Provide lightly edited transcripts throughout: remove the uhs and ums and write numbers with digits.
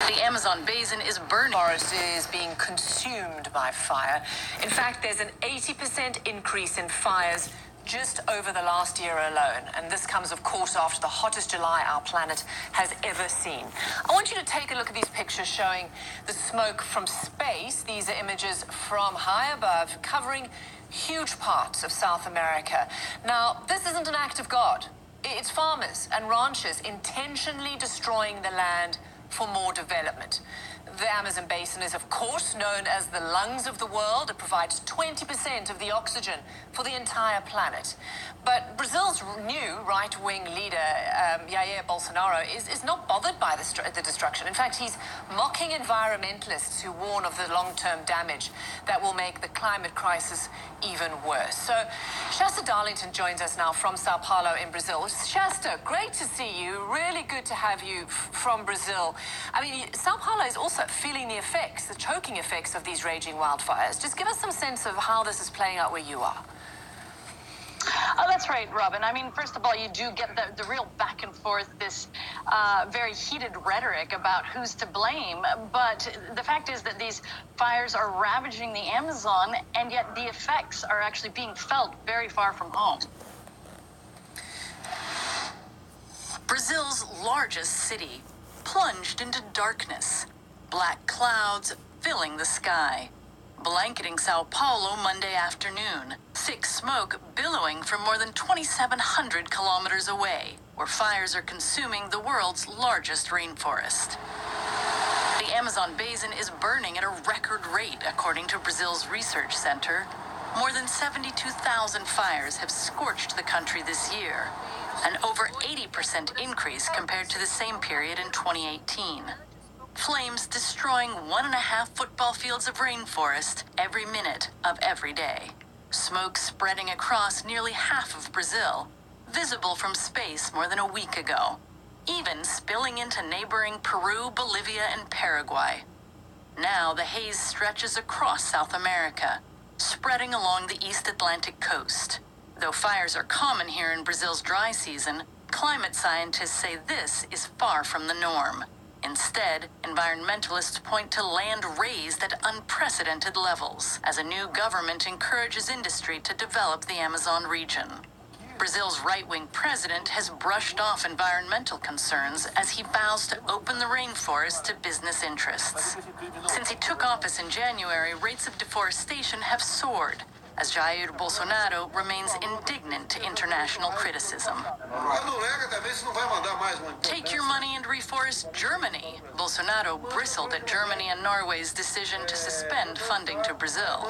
The Amazon basin is burning. Forest is being consumed by fire. In fact, there's an 80% increase in fires just over the last year alone. And this comes, of course, after the hottest July our planet has ever seen. I want you to take a look at these pictures showing the smoke from space. These are images from high above covering huge parts of South America. Now, this isn't an act of God. It's farmers and ranchers intentionally destroying the land for more development. The Amazon basin is, of course, known as the lungs of the world. It provides 20% of the oxygen for the entire planet. But Brazil's new right-wing leader, Jair Bolsonaro, is not bothered by the destruction. In fact, he's mocking environmentalists who warn of the long-term damage that will make the climate crisis even worse. So Shasta Darlington joins us now from Sao Paulo in Brazil. Shasta, great to see you. Really good to have you from Brazil. I mean, Sao Paulo is also feeling the effects, the choking effects of these raging wildfires. Just give us some sense of how this is playing out where you are. Oh, that's right, Robin. I mean, first of all, you do get the real back and forth, this very heated rhetoric about who's to blame. But the fact is that these fires are ravaging the Amazon, and yet the effects are actually being felt very far from home. Brazil's largest city plunged into darkness. Black clouds filling the sky, blanketing Sao Paulo Monday afternoon. Thick smoke billowing from more than 2,700 kilometers away, where fires are consuming the world's largest rainforest. The Amazon basin is burning at a record rate, according to Brazil's research center. More than 72,000 fires have scorched the country this year, an over 80% increase compared to the same period in 2018. Flames destroying 1.5 football fields of rainforest every minute of every day. Smoke spreading across nearly half of Brazil, visible from space more than a week ago, even spilling into neighboring Peru, Bolivia, and Paraguay. Now the haze stretches across South America, spreading along the East Atlantic coast. Though fires are common here in Brazil's dry season, climate scientists say this is far from the norm. Instead, environmentalists point to land raised at unprecedented levels as a new government encourages industry to develop the Amazon region. Brazil's right-wing president has brushed off environmental concerns as he vows to open the rainforest to business interests. Since he took office in January, rates of deforestation have soared, as Jair Bolsonaro remains indignant to international criticism. Take your money and reforest Germany. Bolsonaro bristled at Germany and Norway's decision to suspend funding to Brazil.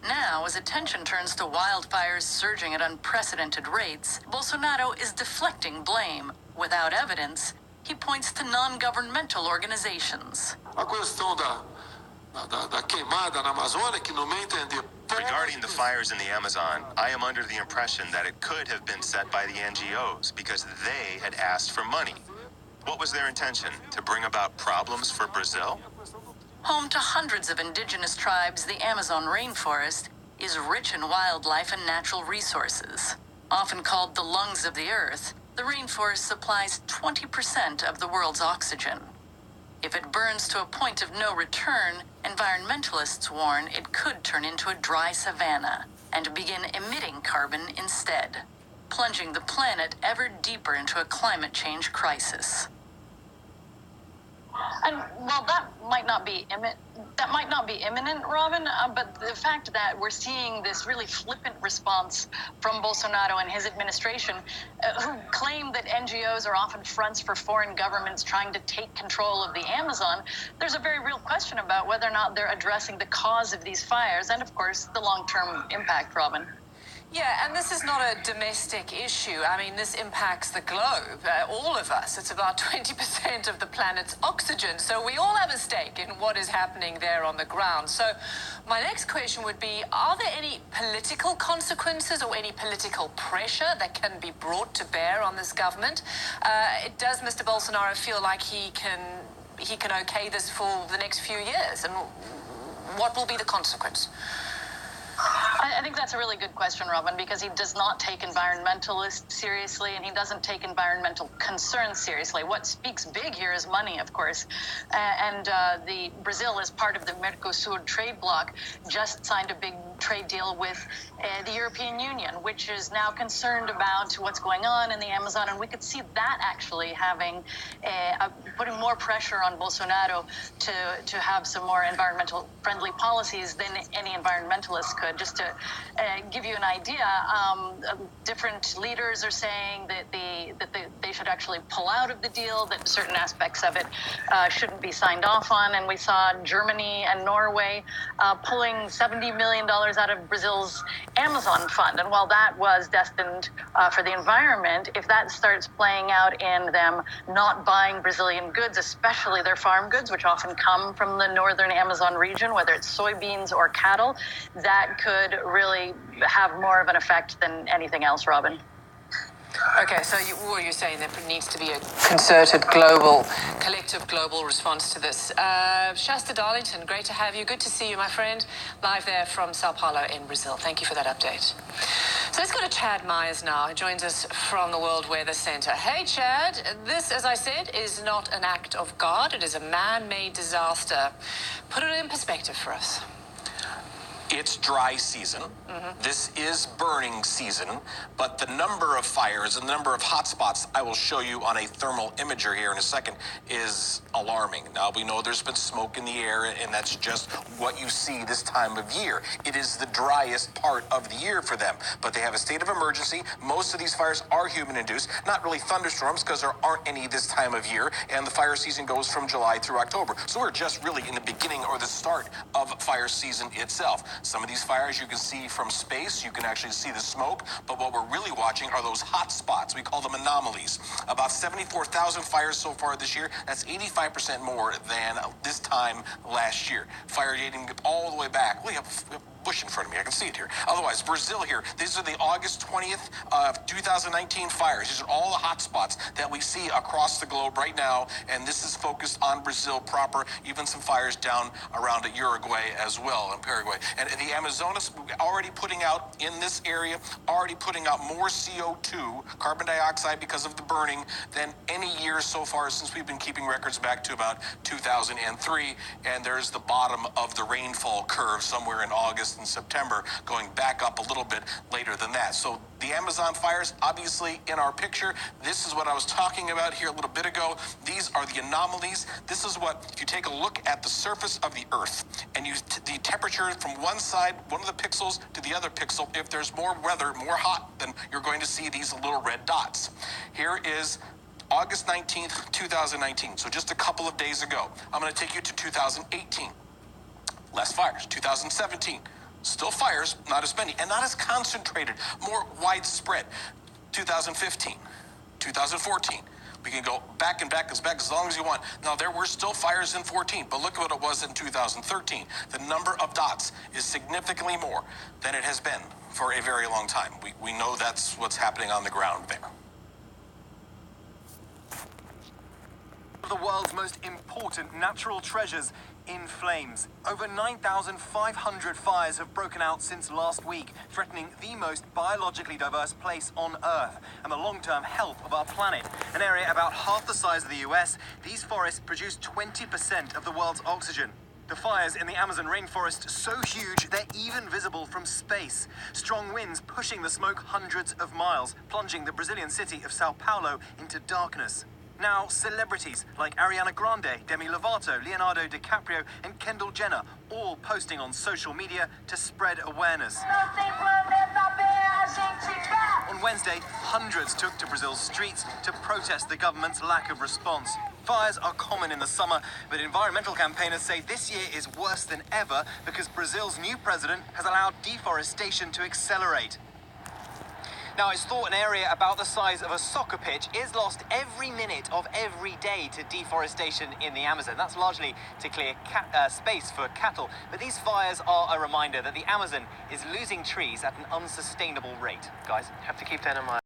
Now, as attention turns to wildfires surging at unprecedented rates, Bolsonaro is deflecting blame. Without evidence, he points to non-governmental organizations. Regarding the fires in the Amazon, I am under the impression that it could have been set by the NGOs because they had asked for money. What was their intention? To bring about problems for Brazil? Home to hundreds of indigenous tribes, the Amazon rainforest is rich in wildlife and natural resources. Often called the lungs of the earth, the rainforest supplies 20% of the world's oxygen. If it burns to a point of no return, environmentalists warn it could turn into a dry savanna and begin emitting carbon instead, plunging the planet ever deeper into a climate change crisis. And while that might not be imminent, Robin, but the fact that we're seeing this really flippant response from Bolsonaro and his administration, who claim that NGOs are often fronts for foreign governments trying to take control of the Amazon, there's a very real question about whether or not they're addressing the cause of these fires and, of course, the long-term impact, Robin. Yeah, and this is not a domestic issue. I mean, this impacts the globe, all of us. It's about 20% of the planet's oxygen. So we all have a stake in what is happening there on the ground. So my next question would be, are there any political consequences or any political pressure that can be brought to bear on this government? Does Mr. Bolsonaro feel like he can okay this for the next few years? And what will be the consequence? I think that's a really good question, Robin, because he does not take environmentalists seriously, and he doesn't take environmental concerns seriously. What speaks big here is money, of course. The Brazil, as part of the Mercosur trade bloc, just signed a big trade deal with the European Union, which is now concerned about what's going on in the Amazon, and we could see that actually having putting more pressure on Bolsonaro to have some more environmental friendly policies than any environmentalist could. Just to give you an idea, different leaders are saying that they should actually pull out of the deal, that certain aspects of it shouldn't be signed off on. And we saw Germany and Norway pulling $70 million out of Brazil's Amazon fund. And while that was destined for the environment, if that starts playing out in them not buying Brazilian goods, especially their farm goods, which often come from the northern Amazon region, whether it's soybeans or cattle, that could really have more of an effect than anything else, Robin. Okay, so you're saying there needs to be a concerted collective global response to this. Shasta Darlington, great to have you. Good to see you, my friend, live there from Sao Paulo in Brazil. Thank you for that update. So let's go to Chad Myers now, who joins us from the World Weather Center. Hey, Chad. This, as I said, is not an act of God. It is a man-made disaster. Put it in perspective for us. It's dry season. This is burning season, but the number of fires and the number of hotspots I will show you on a thermal imager here in a second is alarming. Now, we know there's been smoke in the air, and that's just what you see this time of year. It is the driest part of the year for them, but they have a state of emergency. Most of these fires are human-induced, not really thunderstorms because there aren't any this time of year, and the fire season goes from July through October. So we're just really in the beginning or the start of fire season itself. Some of these fires you can see from space, you can actually see the smoke, but what we're really watching are those hot spots. We call them anomalies. About 74,000 fires so far this year. That's 85% more than this time last year. Fire dating all the way back. We have a bush in front of me. I can see it here. Otherwise, Brazil here. These are the August 20th of 2019 fires. These are all the hot spots that we see across the globe right now, and this is focused on Brazil proper, even some fires down around Uruguay as well, and Paraguay. And the Amazonas already putting out in this area, already putting out more CO2, carbon dioxide, because of the burning than any year so far since we've been keeping records back to about 2003. And there's the bottom of the rainfall curve somewhere in August and September, going back up a little bit later than that. So the Amazon fires, obviously in our picture, this is what I was talking about here a little bit ago. These are the anomalies. This is what, if you take a look at the surface of the Earth and use the temperature from one side, one of the pixels, to the other pixel, if there's more weather, more hot, then you're going to see these little red dots. Here is August 19th, 2019, so just a couple of days ago. I'm going to take you to 2018. Less fires. 2017. Still fires, not as many, and not as concentrated, more widespread. 2015, 2014. We can go back and back as long as you want. Now, there were still fires in 14, but look at what it was in 2013. The number of dots is significantly more than it has been for a very long time. We know that's what's happening on the ground there. The world's most important natural treasures in flames. Over 9,500 fires have broken out since last week, threatening the most biologically diverse place on Earth and the long-term health of our planet. An area about half the size of the US, these forests produce 20% of the world's oxygen. The fires in the Amazon rainforest so huge they're even visible from space. Strong winds pushing the smoke hundreds of miles, plunging the Brazilian city of Sao Paulo into darkness. Now, celebrities like Ariana Grande, Demi Lovato, Leonardo DiCaprio, and Kendall Jenner all posting on social media to spread awareness. On Wednesday, hundreds took to Brazil's streets to protest the government's lack of response. Fires are common in the summer, but environmental campaigners say this year is worse than ever because Brazil's new president has allowed deforestation to accelerate. Now, it's thought an area about the size of a soccer pitch is lost every minute of every day to deforestation in the Amazon. That's largely to clear space for cattle. But these fires are a reminder that the Amazon is losing trees at an unsustainable rate. Guys, have to keep that in mind.